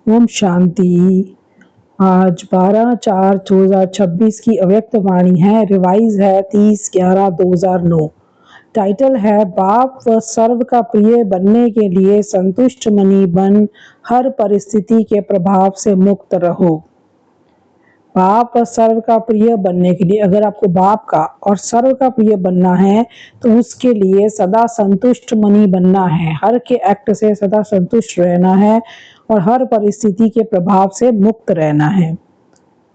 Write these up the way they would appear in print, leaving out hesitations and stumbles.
ओम शांति। आज 12/4/2026 की अव्यक्त वाणी है, रिवाइज है 30/11/2009। टाइटल है बाप व सर्व का प्रिय बनने के लिए संतुष्ट मनी बन हर परिस्थिति के प्रभाव से मुक्त रहो। बाप और सर्व का प्रिय बनने के लिए, अगर आपको बाप का और सर्व का प्रिय बनना है तो उसके लिए सदा संतुष्ट मनी बनना है, हर के एक्ट से सदा संतुष्ट रहना है और हर परिस्थिति के प्रभाव से मुक्त रहना है।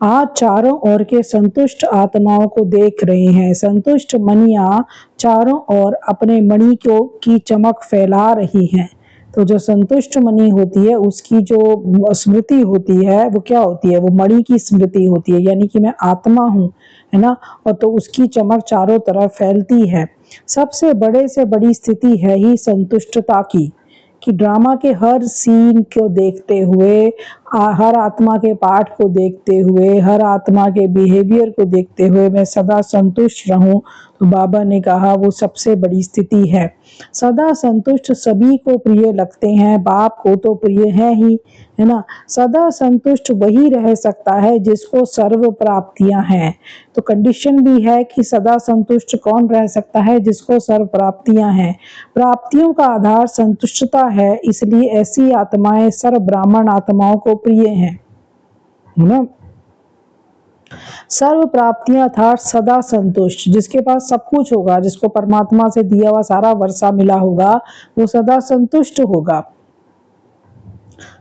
आज चारों ओर के संतुष्ट आत्माओं को देख रहे हैं। संतुष्ट मणियां चारों ओर अपने मणि को की चमक फैला रही हैं। तो जो संतुष्ट मणि होती है उसकी जो स्मृति होती है वो क्या होती है, वो मणि की स्मृति होती है, यानी कि मैं आत्मा हूँ, है ना। और तो उसकी चमक चारों तरफ फैलती है। सबसे बड़े से बड़ी स्थिति है ही संतुष्टता की, कि ड्रामा के हर सीन को देखते हुए, हर आत्मा के पाठ को देखते हुए, हर आत्मा के बिहेवियर को देखते हुए मैं सदा संतुष्ट रहूं, तो बाबा ने कहा वो सबसे बड़ी स्थिति है। सदा संतुष्ट सभी को प्रिय लगते हैं, बाप को तो प्रिय है ही, है ना। सदा संतुष्ट वही रह सकता है जिसको सर्व प्राप्तियां हैं। तो कंडीशन भी है कि सदा संतुष्ट कौन रह सकता है, जिसको सर्व प्राप्तियां हैं। प्राप्तियों का आधार संतुष्टता है, इसलिए ऐसी आत्माएं सर्व ब्राह्मण आत्माओं को प्रिय हैं, है ना। सर्व प्राप्तियां अर्थात सदा संतुष्ट, जिसके पास सब कुछ होगा, जिसको परमात्मा से दिया हुआ सारा वर्षा मिला होगा, वो सदा संतुष्ट होगा।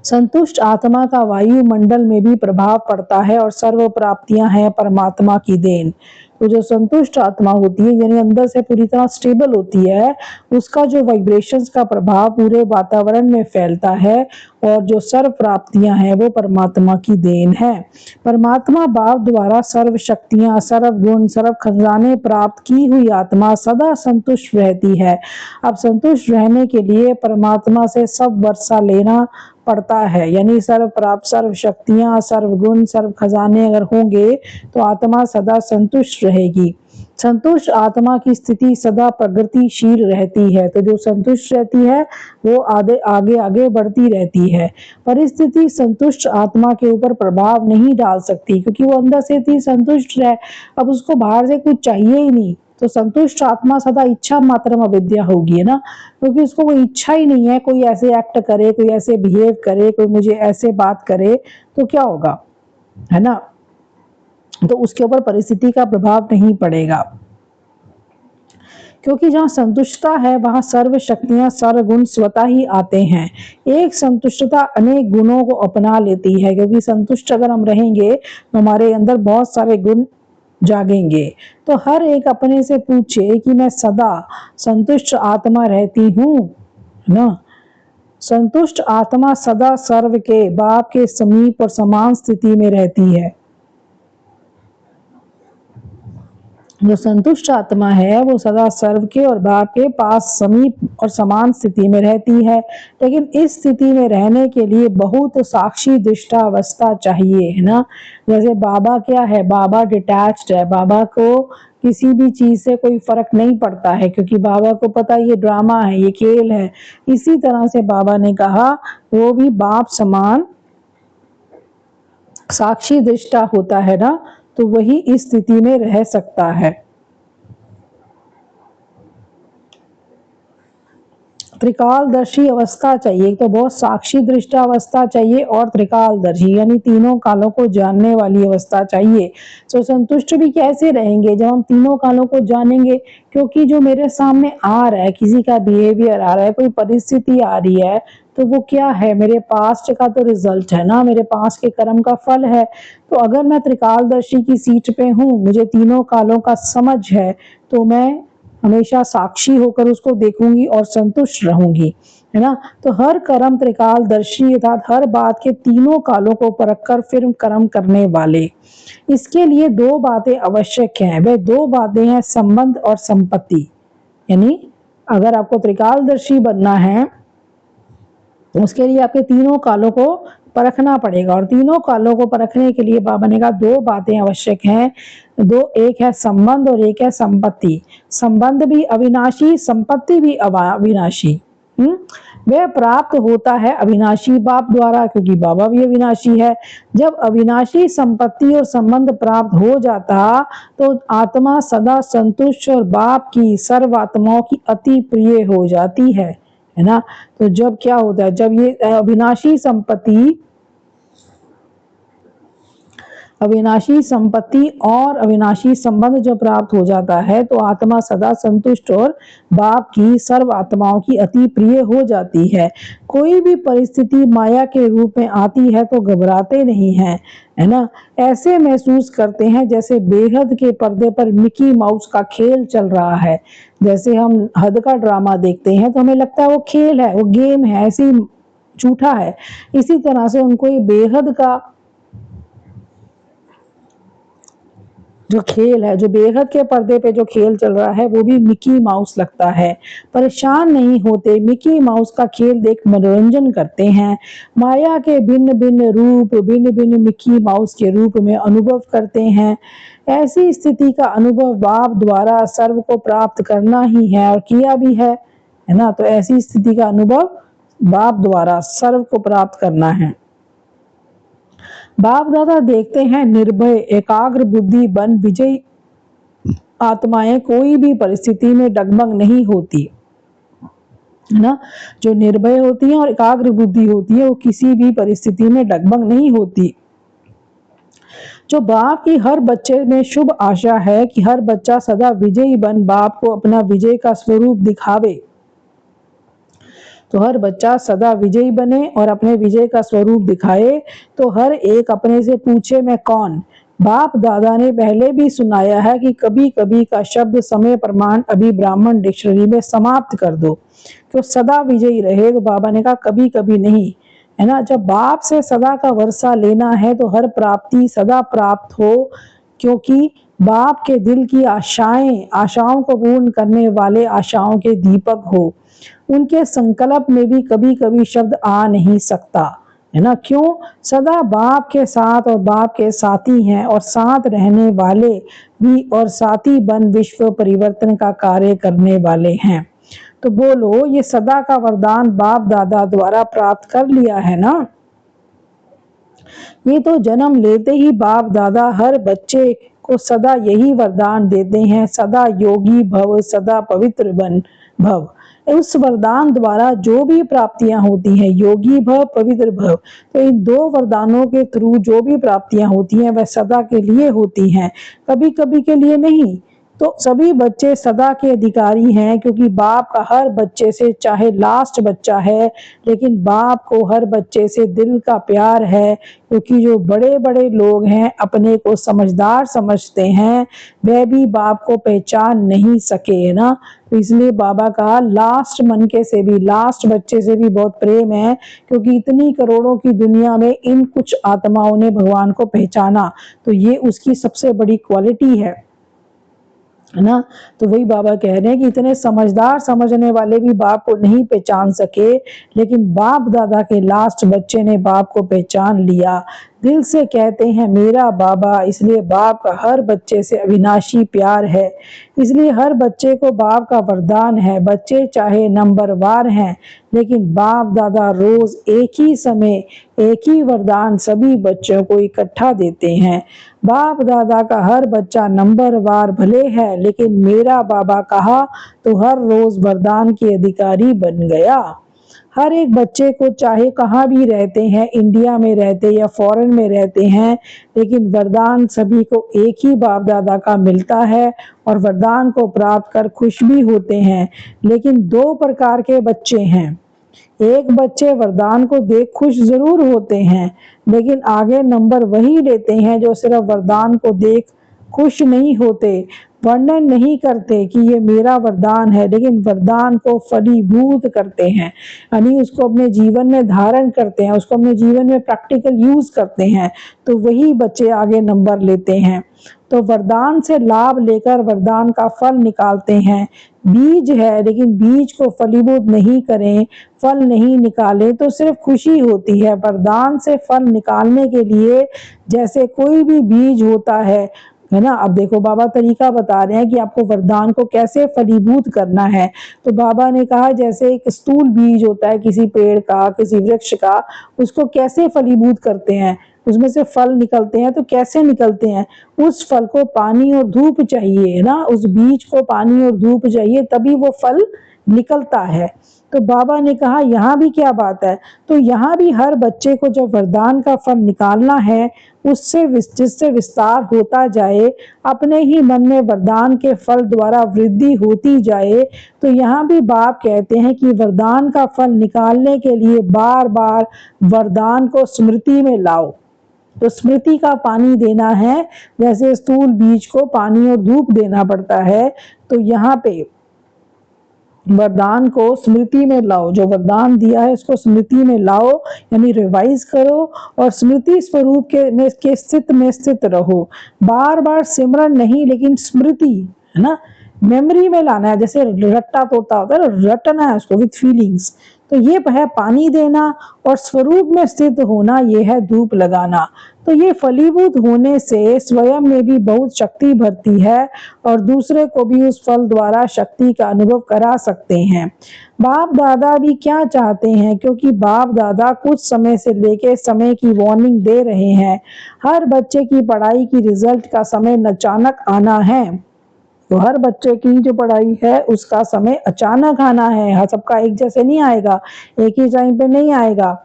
संतुष्ट आत्मा का वायुमंडल में भी प्रभाव पड़ता है और सर्व प्राप्तियां हैं परमात्मा की देन। तो जो संतुष्ट आत्मा होती है, यानी अंदर से पूरी तरह स्टेबल होती है, उसका जो वाइब्रेशंस का प्रभाव पूरे वातावरण में फैलता है और जो सर्व प्राप्तियां हैं वो परमात्मा की देन है। परमात्मा बाप द्वारा सर्व शक्तियां, सर्व गुण, सर्व खजाने प्राप्त की हुई आत्मा सदा संतुष्ट रहती है। अब संतुष्ट रहने के लिए परमात्मा से सब वर्षा लेना पड़ता है, यानी सर्व प्राप्त, सर्व शक्तियां, सर्व गुण, सर्व खजाने अगर होंगे तो आत्मा सदा संतुष्ट रहेगी। संतुष्ट आत्मा की स्थिति सदा प्रगतिशील रहती है। तो जो संतुष्ट रहती है वो आगे आगे आगे बढ़ती रहती है। परिस्थिति संतुष्ट आत्मा के ऊपर प्रभाव नहीं डाल सकती, क्योंकि वो अंदर से इतनी संतुष्ट है, अब उसको बाहर से कुछ चाहिए ही नहीं। तो संतुष्ट आत्मा सदा इच्छा मात्र अविद्या होगी, है ना, क्योंकि उसको कोई इच्छा ही नहीं है कोई ऐसे एक्ट करे, कोई ऐसे बिहेव करे, कोई मुझे ऐसे बात करे, तो क्या होगा, है ना। तो उसके ऊपर परिस्थिति का प्रभाव नहीं पड़ेगा, क्योंकि जहाँ संतुष्टता है वहां सर्व शक्तियां, सर्व गुण स्वतः ही आते हैं। एक संतुष्टता अनेक गुणों को अपना लेती है, क्योंकि संतुष्ट अगर हम रहेंगे तो हमारे अंदर बहुत सारे गुण जागेंगे। तो हर एक अपने से पूछे कि मैं सदा संतुष्ट आत्मा रहती हूँ, ना। संतुष्ट आत्मा सदा सर्व के, बाप के समीप और समान स्थिति में रहती है। जो संतुष्ट आत्मा है वो सदा सर्व के और बाप के पास समीप और समान स्थिति में रहती है। लेकिन इस स्थिति में रहने के लिए बहुत साक्षी दृष्टा अवस्था चाहिए, है ना। जैसे बाबा क्या है, बाबा डिटैच्ड है, बाबा को किसी भी चीज से कोई फर्क नहीं पड़ता है, क्योंकि बाबा को पता ये ड्रामा है, ये खेल है। इसी तरह से बाबा ने कहा वो भी बाप समान साक्षी दृष्टा होता है ना, तो वही इस स्थिति में रह सकता है। त्रिकालदर्शी अवस्था चाहिए, तो बहुत साक्षी दृष्टा अवस्था चाहिए और त्रिकालदर्शी यानी तीनों कालों को जानने वाली अवस्था चाहिए। तो संतुष्ट भी कैसे रहेंगे जब हम तीनों कालों को जानेंगे, क्योंकि जो मेरे सामने आ रहा है, किसी का बिहेवियर आ रहा है, कोई परिस्थिति आ रही है, तो वो क्या है, मेरे पास्ट का तो रिजल्ट है ना, मेरे पास्ट के कर्म का फल है। तो अगर मैं त्रिकालदर्शी की सीट पे हूँ, मुझे तीनों कालों का समझ है, तो मैं हमेशा साक्षी होकर उसको देखूंगी और संतुष्ट रहूंगी, है ना। तो हर कर्म त्रिकालदर्शी अर्थात हर बात के तीनों कालों को परखकर फिर कर्म करने वाले। इसके लिए दो बातें आवश्यक हैं, वे दो बातें हैं संबंध और संपत्ति। यानी अगर आपको त्रिकालदर्शी बनना है उसके लिए आपके तीनों कालों को परखना पड़ेगा, और तीनों कालों को परखने के लिए बाबा ने कहा दो बातें आवश्यक हैं। दो, एक है संबंध और एक है संपत्ति। संबंध भी अविनाशी, संपत्ति भी अविनाशी। वह प्राप्त होता है अविनाशी बाप द्वारा, क्योंकि बाबा भी अविनाशी है। जब अविनाशी संपत्ति और संबंध प्राप्त हो जाता तो आत्मा सदा संतुष्ट और बाप की सर्व आत्माओं की अति प्रिय हो जाती है ना। तो जब क्या होता है, जब ये अविनाशी संपत्ति और अविनाशी संबंध जब प्राप्त हो जाता है तो आत्मा सदा संतुष्ट और बाप की सर्व आत्माओं की अति प्रिय हो जाती है। कोई भी परिस्थिति माया के रूप में आती है तो घबराते नहीं हैं, है ना। ऐसे महसूस करते हैं जैसे बेहद के पर्दे पर मिकी माउस का खेल चल रहा है। जैसे हम हद का ड्रामा देखते हैं तो हमें लगता है वो खेल है, वो गेम है, ऐसी झूठा है। इसी तरह से उनको ये बेहद का जो खेल है, जो बेहद के पर्दे पे जो खेल चल रहा है, वो भी मिकी माउस लगता है। परेशान नहीं होते, मिकी माउस का खेल देख मनोरंजन करते हैं। माया के भिन्न भिन्न रूप भिन्न भिन्न मिकी माउस के रूप में अनुभव करते हैं। ऐसी स्थिति का अनुभव बाप द्वारा सर्व को प्राप्त करना ही है और किया भी है ना। तो ऐसी स्थिति का अनुभव बाप द्वारा सर्व को प्राप्त करना है। बाप दादा देखते हैं निर्भय एकाग्र बुद्धि बन विजयी आत्माएं कोई भी परिस्थिति में डगमग नहीं होती, है ना। जो निर्भय होती है और एकाग्र बुद्धि होती है वो किसी भी परिस्थिति में डगमग नहीं होती। जो बाप की हर बच्चे में शुभ आशा है कि हर बच्चा सदा विजयी बन बाप को अपना विजय का स्वरूप दिखावे। तो हर बच्चा सदा विजयी बने और अपने विजय का स्वरूप दिखाए। तो हर एक अपने से पूछे मैं कौन। बाप दादा ने पहले भी सुनाया है कि कभी कभी का शब्द समय प्रमाण अभी ब्राह्मण डिक्शनरी में समाप्त कर दो, तो सदा विजयी रहे। तो बाबा ने कहा कभी कभी नहीं, है ना। जब बाप से सदा का वर्षा लेना है तो हर प्राप्ति सदा प्राप्त हो, क्योंकि बाप के दिल की आशाओं को पूर्ण करने वाले आशाओं के दीपक हो। उनके संकल्प में भी कभी कभी शब्द आ नहीं सकता, है ना। क्यों? सदा बाप के साथ और बाप के साथी हैं और साथ रहने वाले भी और साथी बन विश्व परिवर्तन का कार्य करने वाले हैं। तो बोलो, ये सदा का वरदान बाप दादा द्वारा प्राप्त कर लिया है ना। ये तो जन्म लेते ही बाप दादा हर बच्चे को सदा यही वरदान देते हैं, सदा योगी भव, सदा पवित्र बन भव। उस वरदान द्वारा जो भी प्राप्तियां होती हैं, योगी भव, पवित्र भव, तो इन दो वरदानों के थ्रू जो भी प्राप्तियां होती हैं वह सदा के लिए होती हैं, कभी कभी के लिए नहीं। तो सभी बच्चे सदा के अधिकारी हैं, क्योंकि बाप का हर बच्चे से, चाहे लास्ट बच्चा है, लेकिन बाप को हर बच्चे से दिल का प्यार है। क्योंकि जो बड़े बड़े लोग हैं अपने को समझदार समझते हैं, वह भी बाप को पहचान नहीं सके, है ना। तो इसलिए बाबा का लास्ट मनके से भी, लास्ट बच्चे से भी बहुत प्रेम है, क्योंकि इतनी करोड़ों की दुनिया में इन कुछ आत्माओं ने भगवान को पहचाना, तो ये उसकी सबसे बड़ी क्वालिटी है ना। तो वही बाबा कह रहे हैं कि इतने समझदार समझने वाले भी बाप को नहीं पहचान सके, लेकिन बाप दादा के लास्ट बच्चे ने बाप को पहचान लिया। दिल से कहते हैं मेरा बाबा, इसलिए बाप का हर बच्चे से अविनाशी प्यार है। इसलिए हर बच्चे को बाप का वरदान है। बच्चे चाहे नंबरवार हैं, लेकिन बाप दादा रोज एक ही समय एक ही वरदान सभी बच्चों को इकट्ठा देते हैं। बाप दादा का हर बच्चा नंबरवार भले है, लेकिन मेरा बाबा कहा तो हर रोज वरदान के अधिकारी बन गया। हर एक बच्चे को चाहे कहाँ भी रहते हैं, इंडिया में रहते या फॉरेन में रहते हैं, लेकिन वरदान सभी को एक ही बाप दादा का मिलता है और वरदान को प्राप्त कर खुश भी होते हैं। लेकिन दो प्रकार के बच्चे हैं। एक बच्चे वरदान को देख खुश जरूर होते हैं, लेकिन आगे नंबर वही लेते हैं जो सिर्फ वरदान को देख खुश नहीं होते, वर्णन नहीं करते कि ये मेरा वरदान है, लेकिन वरदान को फलीभूत करते हैं, यानी उसको अपने जीवन में धारण करते हैं, उसको अपने जीवन में प्रैक्टिकल यूज करते हैं। तो वही बच्चे आगे नंबर लेते हैं। तो वरदान से लाभ लेकर वरदान का फल निकालते हैं। बीज है, लेकिन बीज को फलीभूत नहीं करें, फल नहीं निकाले तो सिर्फ खुशी होती है। वरदान से फल निकालने के लिए जैसे कोई भी बीज होता है है ना। अब देखो बाबा तरीका बता रहे हैं कि आपको वरदान को कैसे फलीभूत करना है। तो बाबा ने कहा जैसे एक स्थूल बीज होता है किसी पेड़ का, किसी वृक्ष का, उसको कैसे फलीभूत करते हैं, उसमें से फल निकलते हैं, तो कैसे निकलते हैं, उस फल को पानी और धूप चाहिए, है ना, उस बीज को पानी और धूप चाहिए तभी वो फल निकलता है। तो बाबा ने कहा यहाँ भी क्या बात है, तो यहाँ भी हर बच्चे को जब वरदान का फल निकालना है, उससे जिससे विस्तार होता जाए, अपने ही मन में वरदान के फल द्वारा वृद्धि होती जाए, तो यहाँ भी बाप कहते हैं कि वरदान का फल निकालने के लिए बार बार वरदान को स्मृति में लाओ। तो स्मृति का पानी देना है, जैसे स्थूल बीज को पानी और धूप देना पड़ता है, तो यहाँ पे वरदान को स्मृति में लाओ, जो वरदान दिया है उसको स्मृति में लाओ, यानी रिवाइज करो और स्मृति स्वरूप के स्थित में स्थित रहो। बार बार सिमरन नहीं, लेकिन स्मृति, है ना, मेमोरी में लाना है। जैसे रट्टा तोता होता है, रटना है उसको विथ फीलिंग्स। तो ये है पानी देना, और स्वरूप में स्थित होना ये है धूप लगाना। तो ये फलीभूत होने से स्वयं में भी बहुत शक्ति भरती है और दूसरे को भी उस फल द्वारा शक्ति का अनुभव करा सकते हैं। बाप दादा भी क्या चाहते हैं, क्योंकि बाप दादा कुछ समय से लेके समय की वार्निंग दे रहे हैं। हर बच्चे की पढ़ाई की रिजल्ट का समय अचानक आना है। तो हर बच्चे की जो पढ़ाई है उसका समय अचानक आना है, सबका एक जैसे नहीं आएगा, एक ही टाइम पे नहीं आएगा।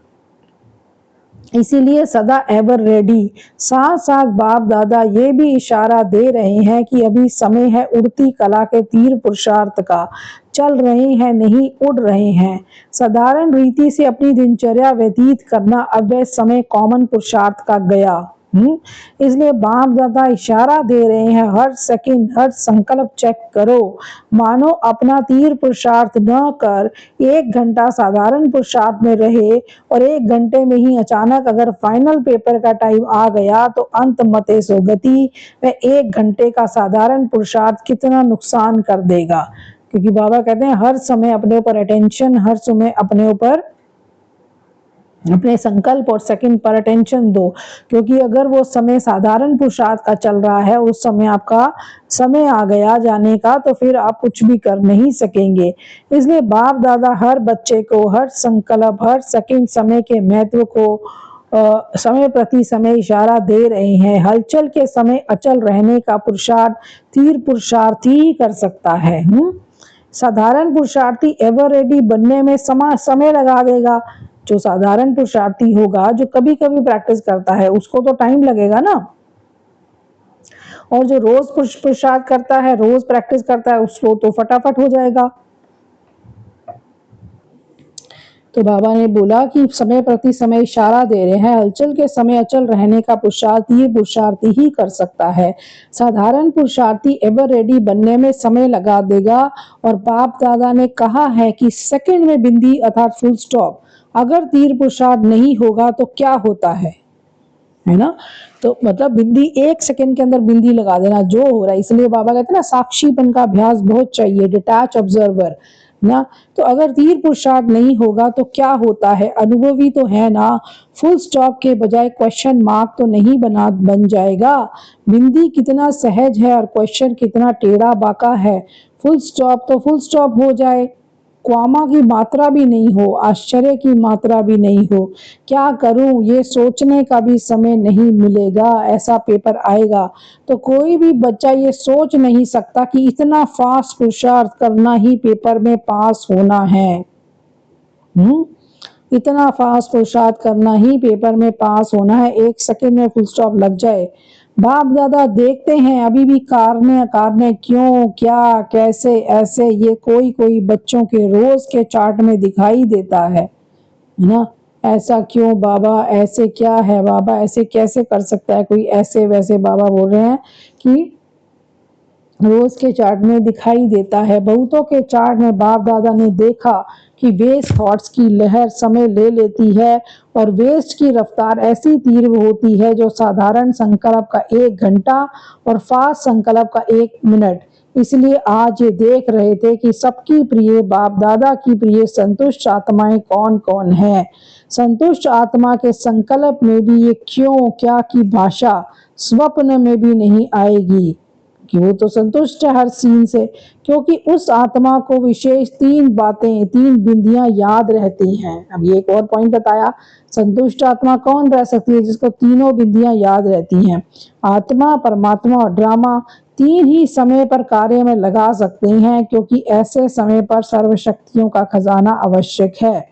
इसीलिए सदा एवर रेडी। साथ साथ बाप दादा ये भी इशारा दे रहे हैं कि अभी समय है उड़ती कला के तीर पुरुषार्थ का। चल रहे हैं नहीं, उड़ रहे हैं। साधारण रीति से अपनी दिनचर्या व्यतीत करना अब वह समय कॉमन पुरुषार्थ का गया। इसलिए बाप दादा इशारा दे रहे हैं, हर सेकंड हर संकल्प चेक करो। मानो अपना तीर पुरुषार्थ न कर 1 घंटा साधारण पुरुषार्थ में रहे और 1 घंटे में ही अचानक अगर फाइनल पेपर का टाइम आ गया तो अंत मते सो गति। वह 1 घंटे का साधारण पुरुषार्थ कितना नुकसान कर देगा। क्योंकि बाबा कहते हैं हर समय अपने ऊपर अटेंशन, हर समय अपने ऊपर अपने संकल्प और सेकंड पर अटेंशन दो। क्योंकि अगर वो समय साधारण पुरुषार्थ का चल रहा है, उस समय आपका समय आ गया जाने का, तो फिर आप कुछ भी कर नहीं सकेंगे। इसलिए बाप दादा हर बच्चे को हर संकल्प, हर सेकंड समय के महत्व को समय प्रति समय इशारा दे रहे हैं। हलचल के समय अचल रहने का पुरुषार्थ तीर पुरुषार्थी ही कर सकता है। साधारण पुरुषार्थी एवर रेडी बनने में समय लगा देगा। जो साधारण पुरुषार्थी होगा, जो कभी कभी प्रैक्टिस करता है, उसको तो टाइम लगेगा ना, और जो रोज पुरुषार्थ करता है, रोज प्रैक्टिस करता है, उसको तो फटाफट हो जाएगा। तो बाबा ने बोला कि समय प्रति समय इशारा दे रहे हैं, हलचल के समय अचल रहने का पुरुषार्थ ये पुरुषार्थी ही कर सकता है। साधारण पुरुषार्थी एवर रेडी बनने में समय लगा देगा। और बाप दादा ने कहा है कि सेकंड में बिंदी अर्थात फुल स्टॉप। अगर तीर पुरुषार्थ नहीं होगा तो क्या होता है ना। तो मतलब बिंदी 1 सेकंड के अंदर बिंदी लगा देना जो हो रहा है। इसलिए बाबा कहते हैं ना, साक्षीपन का अभ्यास बहुत चाहिए, डिटैच ऑब्जर्वर ना। तो अगर तीर पुरुषार्थ नहीं होगा तो क्या होता है, अनुभवी तो है ना। फुल स्टॉप के बजाय क्वेश्चन मार्क तो नहीं बन जाएगा। बिंदी कितना सहज है और क्वेश्चन कितना टेढ़ा बाका है। फुल स्टॉप तो फुल स्टॉप हो जाए, क्वामा की मात्रा भी नहीं हो, आश्चर्य की मात्रा भी नहीं हो। क्या करूं ये सोचने का भी समय नहीं मिलेगा, ऐसा पेपर आएगा। तो कोई भी बच्चा ये सोच नहीं सकता कि इतना फास्ट पुरुषार्थ करना ही पेपर में पास होना है। इतना फास्ट पुरुषार्थ करना ही पेपर में पास होना है, 1 सेकंड में फुल स्टॉप लग जाए। बाप दादा देखते हैं अभी भी कारने क्यों, क्या, कैसे, ऐसे, ये कोई कोई बच्चों के रोज के चार्ट में दिखाई देता है ना। ऐसा क्यों बाबा, ऐसे क्या है बाबा, ऐसे कैसे कर सकता है कोई, ऐसे वैसे बाबा बोल रहे हैं कि रोज के चार्ट में दिखाई देता है। बहुतों के चार्ट में बाप दादा ने देखा कि वेस्ट थॉट्स की लहर समय ले लेती है और वेस्ट की रफ्तार ऐसी तीव्र होती है जो साधारण संकल्प का 1 घंटा और फास्ट संकल्प का 1 मिनट। इसलिए आज ये देख रहे थे कि सबकी प्रिय बाप दादा की प्रिय संतुष्ट आत्माएं कौन कौन है। संतुष्ट आत्मा के संकल्प में भी ये क्यों क्या की भाषा स्वप्न में भी नहीं आएगी, कि वो तो संतुष्ट है हर सीन से, क्योंकि उस आत्मा को विशेष 3 बातें, 3 बिंदियां याद रहती हैं। अब ये एक और पॉइंट बताया, संतुष्ट आत्मा कौन रह सकती है जिसको तीनों बिंदियां याद रहती हैं। आत्मा, परमात्मा और ड्रामा 3 ही समय पर कार्य में लगा सकते हैं, क्योंकि ऐसे समय पर सर्वशक्तियों का खजाना आवश्यक है।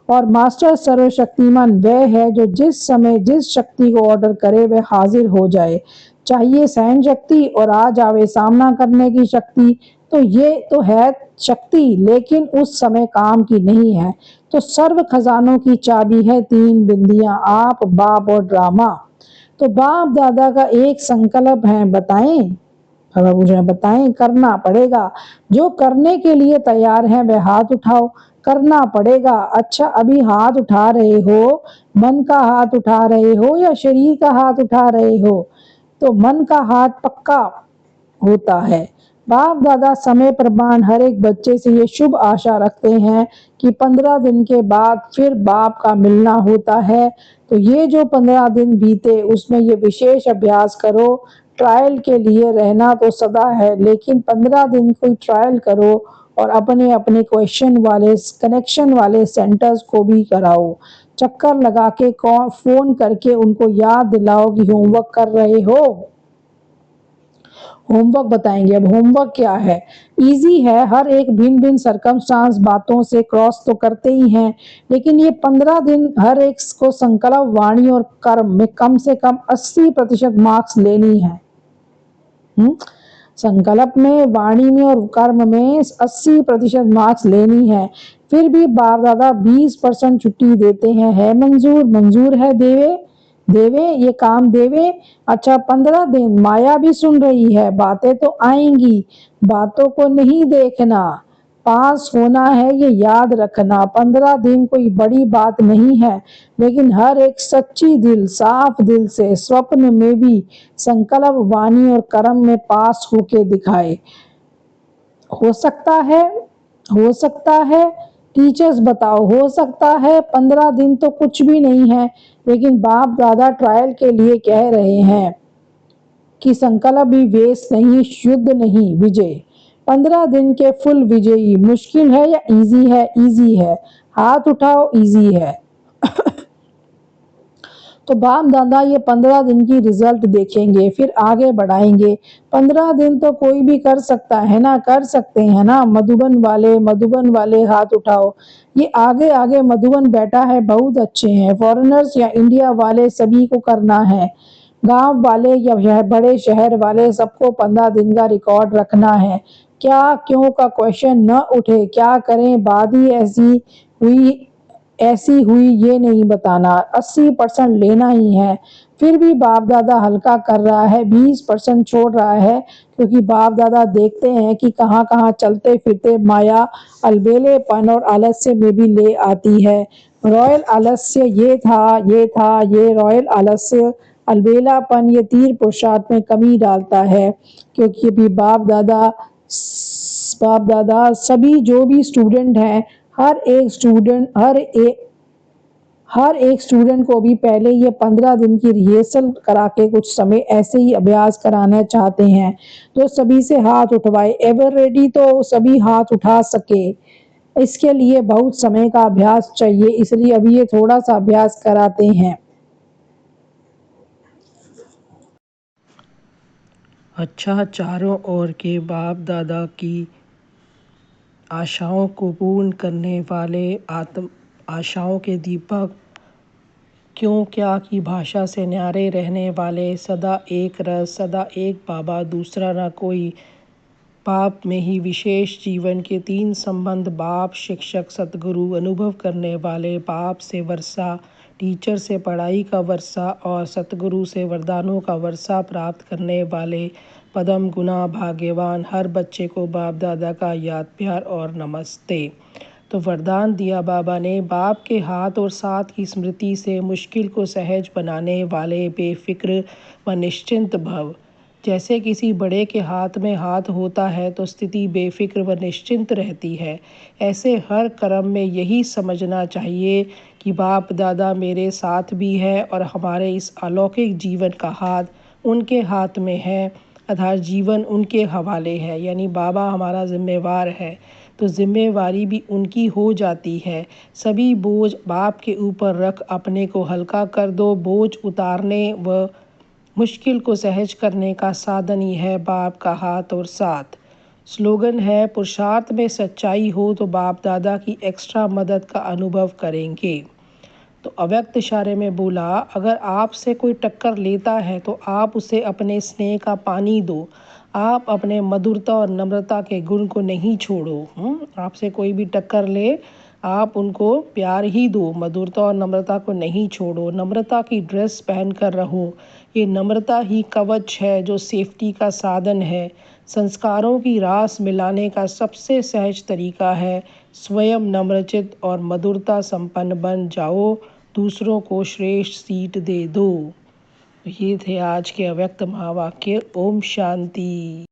और मास्टर सर्वशक्तिमान वह है जो जिस समय जिस शक्ति को ऑर्डर करे वह हाजिर हो जाए। चाहिए सहन शक्ति और आ जावे सामना करने की शक्ति, तो ये तो है शक्ति, लेकिन उस समय काम की नहीं है। तो सर्व खजानों की चाबी है 3 बिंदियां, आप, बाप और ड्रामा। तो बाप दादा का एक संकल्प है, बताएं? बाबा पूछ रहे हैं, बताएं, करना पड़ेगा। जो करने के लिए तैयार है वह हाथ उठाओ, करना पड़ेगा। अच्छा, अभी हाथ उठा रहे हो, मन का हाथ उठा रहे हो या शरीर का हाथ उठा रहे हो? तो मन का हाथ पक्का होता है। बाप दादा समय प्रमाण हर एक बच्चे से ये शुभ आशा रखते हैं कि 15 दिन के बाद फिर बाप का मिलना होता है। तो ये जो 15 दिन बीते उसमें ये विशेष अभ्यास करो। ट्रायल के लिए रहना तो सदा है, लेकिन 15 दिन कोई ट्रायल करो और अपने अपने क्वेश्चन वाले, कनेक्शन वाले सेंटर्स को भी कराओ। चक्कर लगा के फोन करके उनको याद दिलाओ कि होमवर्क कर रहे हो। होमवर्क बताएंगे। अब होमवर्क क्या है? इजी है, हर एक भिन्न भिन्न सरकमस्टांस बातों से क्रॉस तो करते ही हैं, लेकिन ये 15 दिन हर एक को संकल्प, वाणी और कर्म में कम से कम 80% मार्क्स लेनी है। संकल्प में, वाणी में और कर्म में 80% मार्क्स लेनी है। फिर भी बाप दादा 20% छुट्टी देते हैं। है मंजूर? मंजूर है, देवे देवे ये काम देवे। अच्छा, 15 दिन माया भी सुन रही है, बातें तो आएंगी, बातों को नहीं देखना, पास होना है ये याद रखना। 15 दिन कोई बड़ी बात नहीं है, लेकिन हर एक सच्ची दिल, साफ दिल से स्वप्न में भी संकल्प, वाणी और कर्म में पास होके दिखाए। हो सकता है, हो सकता है, टीचर्स बताओ, हो सकता है? 15 दिन तो कुछ भी नहीं है, लेकिन बाप दादा ट्रायल के लिए कह रहे हैं कि संकल्प भी वेस्ट नहीं, शुद्ध नहीं, विजय। 15 दिन के फुल विजयी। मुश्किल है या इजी है? इजी है। हाथ उठाओ, इजी है। तो बाप दादा ये 15 दिन की रिजल्ट देखेंगे, फिर आगे बढ़ाएंगे। 15 दिन तो कोई भी कर सकता है ना, कर सकते हैं ना। मधुबन वाले हाथ उठाओ। ये आगे आगे मधुबन बैठा है, बहुत अच्छे हैं। फॉरेनर्स या इंडिया वाले सभी को करना है। गांव वाले या बड़े शहर वाले सबको 15 दिन का रिकॉर्ड रखना है। क्या क्यों का क्वेश्चन न उठे, क्या करें बाद ही ऐसी हुई ये नहीं बताना। 80% लेना ही है। फिर भी बाप दादा हल्का कर रहा है, 20% छोड़ रहा है, क्योंकि बाप दादा देखते हैं कि कहाँ कहाँ चलते फिरते माया अलबेलेपन और आलस्य में भी ले आती है। रॉयल आलस्य ये रॉयल आलस्य, अलबेलापन ये तीर पुरुषार्थ में कमी डालता है। क्योंकि भी बाप दादा सभी जो भी स्टूडेंट हैं, हर एक स्टूडेंट को भी पहले ये 15 दिन की रिहर्सल करा के कुछ समय ऐसे ही अभ्यास कराना चाहते हैं। तो सभी से हाथ उठवाए, एवर रेडी तो सभी हाथ उठा सके। इसके लिए बहुत समय का अभ्यास चाहिए, इसलिए अभी ये थोड़ा सा अभ्यास कराते हैं। अच्छा, चारों ओर के बाप दादा की आशाओं को पूर्ण करने वाले आत्म आशाओं के दीपक, क्यों क्या की भाषा से न्यारे रहने वाले, सदा एक रस, सदा एक बाबा, दूसरा ना कोई। बाप में ही विशेष जीवन के 3 संबंध, बाप, शिक्षक, सतगुरु, अनुभव करने वाले, बाप से वर्षा, टीचर से पढ़ाई का वर्षा और सतगुरु से वरदानों का वर्षा प्राप्त करने वाले पदम गुना भाग्यवान। हर बच्चे को बाप दादा का याद, प्यार और नमस्ते। तो वरदान दिया बाबा ने, बाप के हाथ और साथ की स्मृति से मुश्किल को सहज बनाने वाले बेफिक्र व निश्चिंत भव। जैसे किसी बड़े के हाथ में हाथ होता है तो स्थिति बेफिक्र व निश्चिंत रहती है, ऐसे हर कर्म में यही समझना चाहिए कि बाप दादा मेरे साथ भी है और हमारे इस अलौकिक जीवन का हाथ उनके हाथ में है, अर्थात जीवन उनके हवाले है। यानी बाबा हमारा जिम्मेवार है तो जिम्मेवारी भी उनकी हो जाती है। सभी बोझ बाप के ऊपर रख अपने को हल्का कर दो। बोझ उतारने व मुश्किल को सहज करने का साधन ही है बाप का हाथ और साथ। स्लोगन है, पुरुषार्थ में सच्चाई हो तो बाप दादा की एक्स्ट्रा मदद का अनुभव करेंगे। तो अव्यक्त इशारे में बोला, अगर आपसे कोई टक्कर लेता है तो आप उसे अपने स्नेह का पानी दो। आप अपने मधुरता और नम्रता के गुण को नहीं छोड़ो। आपसे कोई भी टक्कर ले, आप उनको प्यार ही दो, मधुरता और नम्रता को नहीं छोड़ो। नम्रता की ड्रेस पहन कर रहो। ये नम्रता ही कवच है जो सेफ्टी का साधन है। संस्कारों की रास मिलाने का सबसे सहज तरीका है स्वयं नम्रचित और मधुरता संपन्न बन जाओ, दूसरों को श्रेष्ठ सीट दे दो। ये थे आज के अव्यक्त महावाक्य। ओम शांति।